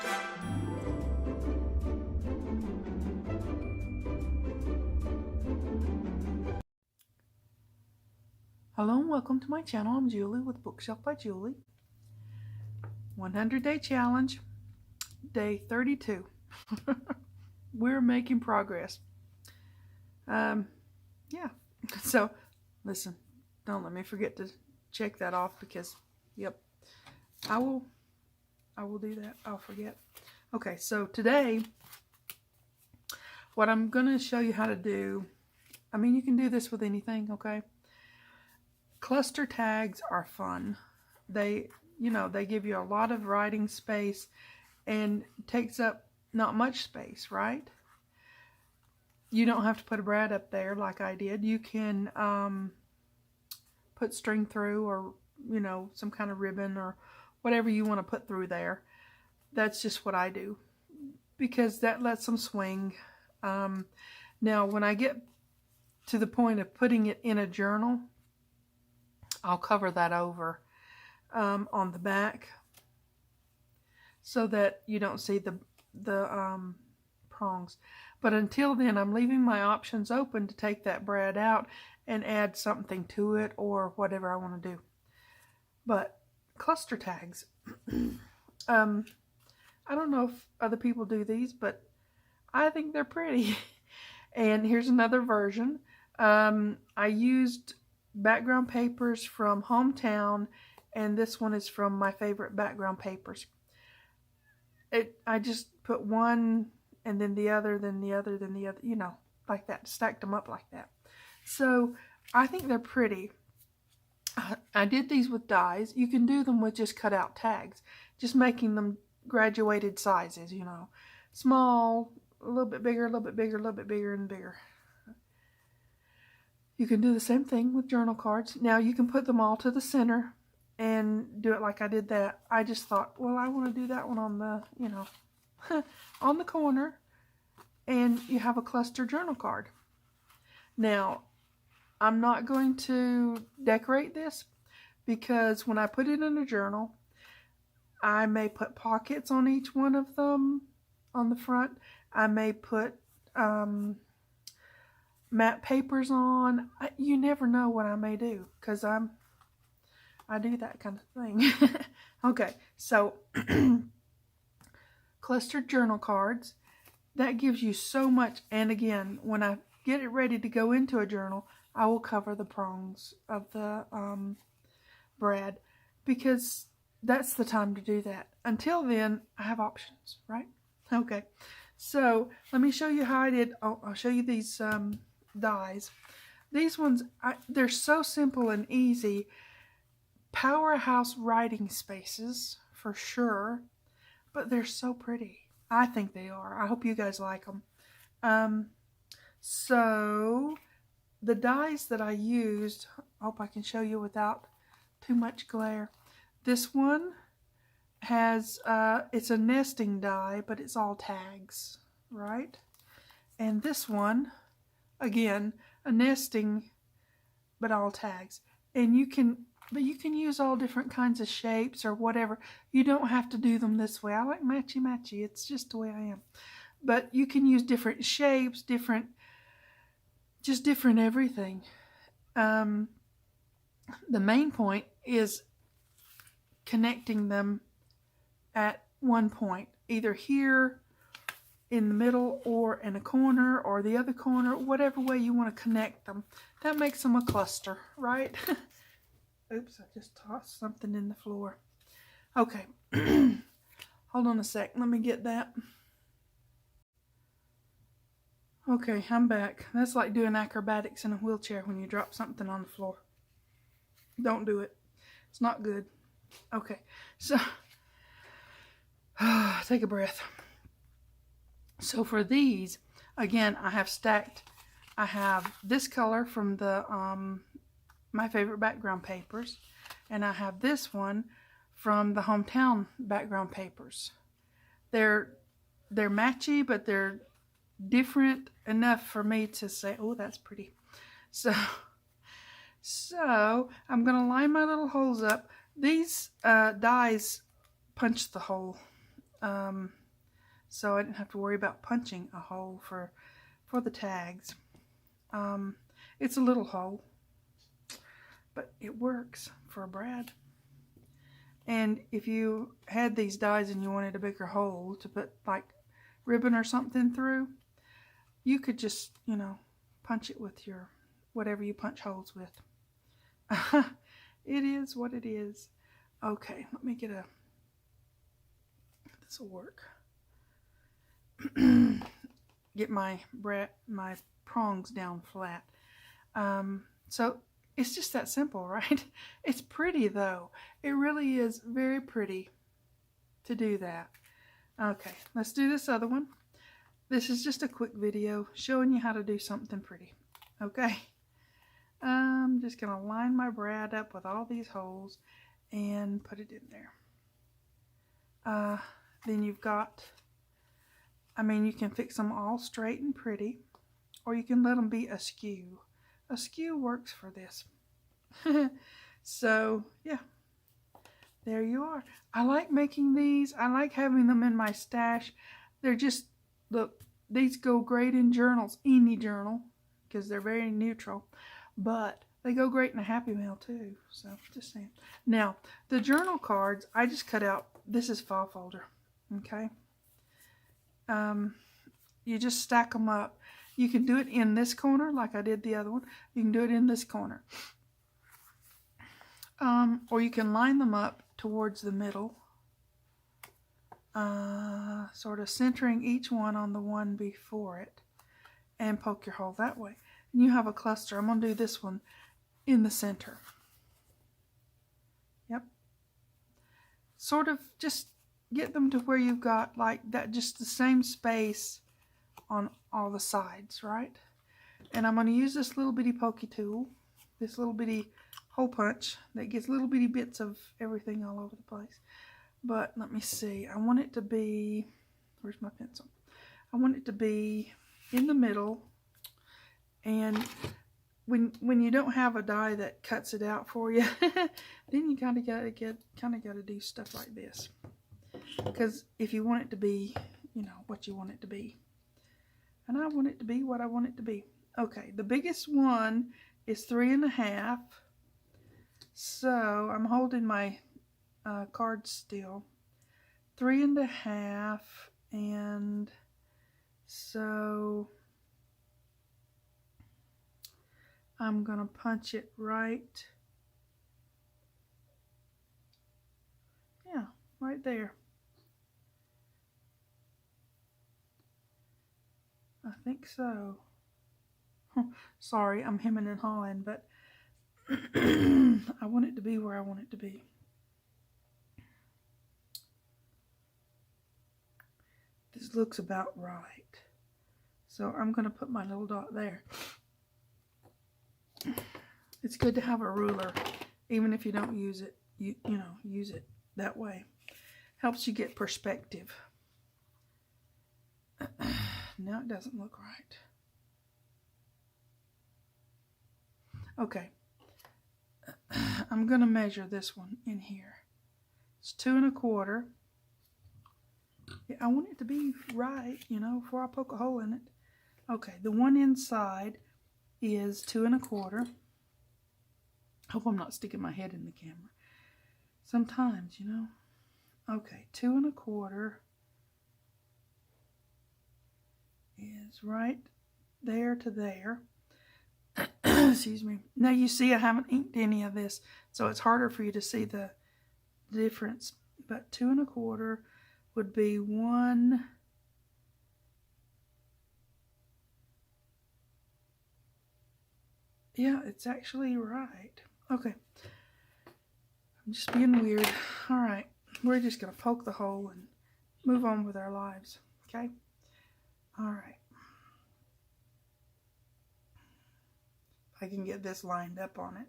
Hello and welcome to my channel. I'm Julie with Bookshelf by Julie. 100-day challenge, day 32. We're making progress. Yeah. So, listen, don't let me forget to check that off because, yep, I will do that. I'll forget. Okay, so today, what I'm going to show you how to do, I mean, you can do this with anything, okay? Cluster tags are fun. They give you a lot of writing space and takes up not much space, right? You don't have to put a brad up there like I did. You can put string through, or some kind of ribbon or whatever you want to put through there. That's just what I do because that lets them swing. Now when I get to the point of putting it in a journal, I'll cover that over on the back so that you don't see the prongs. But until then, I'm leaving my options open to take that brad out and add something to it or whatever I want to do. But cluster tags, I don't know if other people do these, but I think they're pretty. And here's another version. I used background papers from Hometown, and this one is from My Favorite Background Papers. I just put one and then the other, then the other, then the other, like that, stacked them up like that. So I think they're pretty. I did these with dies. You can do them with just cut out tags, just making them graduated sizes, small, a little bit bigger, a little bit bigger, a little bit bigger and bigger. You can do the same thing with journal cards. Now you can put them all to the center and do it like I did that. I just thought, well, I want to do that one on the, on the corner, and you have a cluster journal card. Now, I'm not going to decorate this because when I put it in a journal, I may put pockets on each one of them on the front. I may put matte papers on. You never know what I may do because I do that kind of thing. Okay, so clustered journal cards, that gives you so much. And again, when I get it ready to go into a journal, I will cover the prongs of the brad because that's the time to do that. Until then, I have options, right? Okay, so let me show you how I did. I'll show you these dies. These ones, they're so simple and easy. Powerhouse writing spaces for sure, but they're so pretty. I think they are. I hope you guys like them. So the dies that I used, I hope I can show you without too much glare. This one has, it's a nesting die, but it's all tags, right? And this one, again, a nesting, but all tags. And you can use all different kinds of shapes or whatever. You don't have to do them this way. I like matchy-matchy. It's just the way I am. But you can use different shapes, just different everything. The main point is connecting them at one point, either here in the middle or in a corner or the other corner, whatever way you want to connect them. That makes them a cluster, right? Oops, I just tossed something in the floor. Okay, hold on a sec. Let me get that. Okay, I'm back. That's like doing acrobatics in a wheelchair when you drop something on the floor. Don't do it. It's not good. Okay, so take a breath. So for these, again, I have stacked. I have this color from the My Favorite Background Papers, and I have this one from the Hometown Background Papers. They're matchy, but they're different enough for me to say, oh, that's pretty. So I'm going to line my little holes up. These dies punch the hole. So I didn't have to worry about punching a hole for the tags. It's a little hole, but it works for a brad. And if you had these dies and you wanted a bigger hole to put like ribbon or something through, you could just, you know, punch it with your whatever you punch holes with. It is what it is. Okay, let me get this will work. Get my prongs down flat. So it's just that simple, right? It's pretty though. It really is very pretty to do that. Okay, let's do this other one. This is just a quick video showing you how to do something pretty. Okay, I'm just gonna line my brad up with all these holes and put it in there. Then you've got, I mean, you can fix them all straight and pretty, or you can let them be askew. Askew works for this. So, yeah, there you are. I like making these. I like having them in my stash. They're just, look, these go great in journals, any journal, because they're very neutral, but they go great in a Happy Mail too, so just saying. Now, the journal cards, I just cut out, this is file folder, okay? You just stack them up. You can do it in this corner like I did the other one. You can do it in this corner. Or you can line them up towards the middle, sort of centering each one on the one before it, and poke your hole that way. And you have a cluster. I'm going to do this one in the center. Yep. Sort of just get them to where you've got like that, just the same space on all the sides, right? And I'm going to use this little bitty pokey tool, this little bitty hole punch that gets little bitty bits of everything all over the place. But let me see, I want it to be, where's my pencil? I want it to be in the middle, and when you don't have a die that cuts it out for you, then you kind of gotta do stuff like this, because if you want it to be, you know, what you want it to be, and I want it to be what I want it to be. Okay, the biggest one is 3.5, so I'm holding my card still. 3.5, and so I'm gonna punch it right, yeah, right there. I think so. Sorry, I'm hemming and hawing, but I want it to be where I want it to be. This looks about right. So I'm going to put my little dot there. It's good to have a ruler, even if you don't use it. You know, use it that way. Helps you get perspective. Now it doesn't look right. Okay. I'm going to measure this one in here. It's 2.25. Yeah, I want it to be right, you know, before I poke a hole in it. Okay, the one inside is 2.25. Hope I'm not sticking my head in the camera. Sometimes, you know. Okay, 2.25 is right there to there. Excuse me. Now you see I haven't inked any of this, so it's harder for you to see the difference. But 2.25 would be 1. Yeah, it's actually right. Okay. I'm just being weird. Alright. We're just going to poke the hole and move on with our lives. Okay? Alright. If I can get this lined up on it.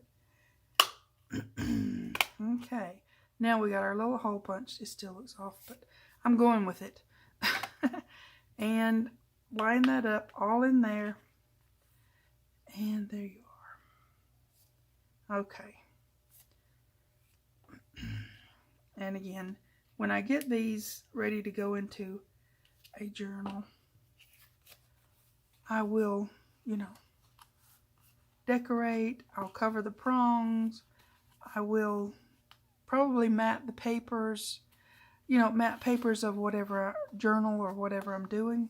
Okay. Now we got our little hole punch. It still looks off, but I'm going with it. And line that up all in there. And there you are. Okay. And again, when I get these ready to go into a journal, I will, you know, decorate. I'll cover the prongs. I will probably mat the papers, you know, mat papers of whatever journal or whatever I'm doing,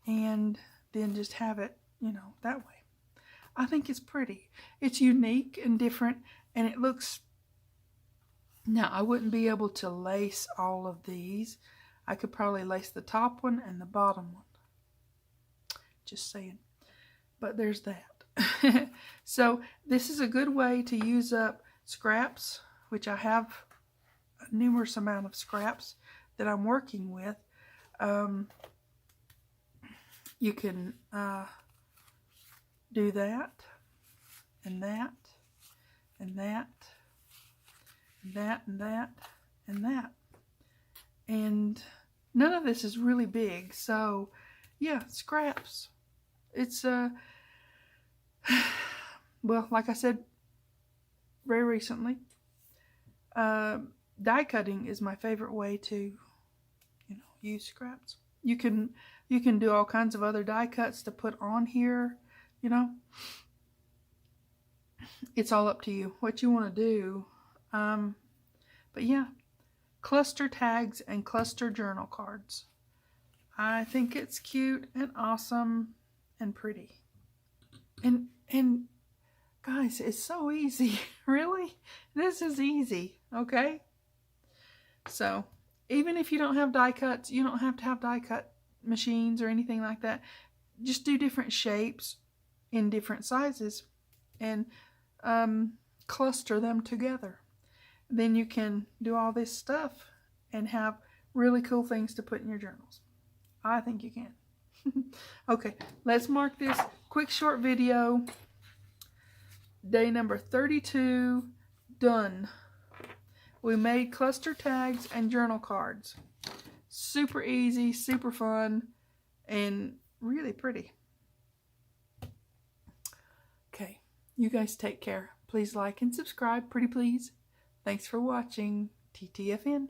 and then just have it, you know, that way. I think it's pretty. It's unique and different, and it looks... Now, I wouldn't be able to lace all of these. I could probably lace the top one and the bottom one. Just saying. But there's that. So this is a good way to use up scraps, which I have a numerous amount of scraps that I'm working with. You can do that, and that, and that, and that, and that, and that. And none of this is really big, so yeah, scraps. It's well, like I said very recently, die cutting is my favorite way to, you know, use scraps. You can do all kinds of other die cuts to put on here, you know. It's all up to you what you want to do. But yeah, cluster tags and cluster journal cards. I think it's cute and awesome and pretty. And guys, it's so easy. Really? This is easy, okay? So, even if you don't have die cuts, you don't have to have die cut machines or anything like that. Just do different shapes in different sizes and cluster them together. Then you can do all this stuff and have really cool things to put in your journals. I think you can. Okay, let's mark this quick short video. Day number 32, done. We made cluster tags and journal cards. Super easy, super fun, and really pretty. Okay, you guys take care. Please like and subscribe, pretty please. Thanks for watching. TTFN.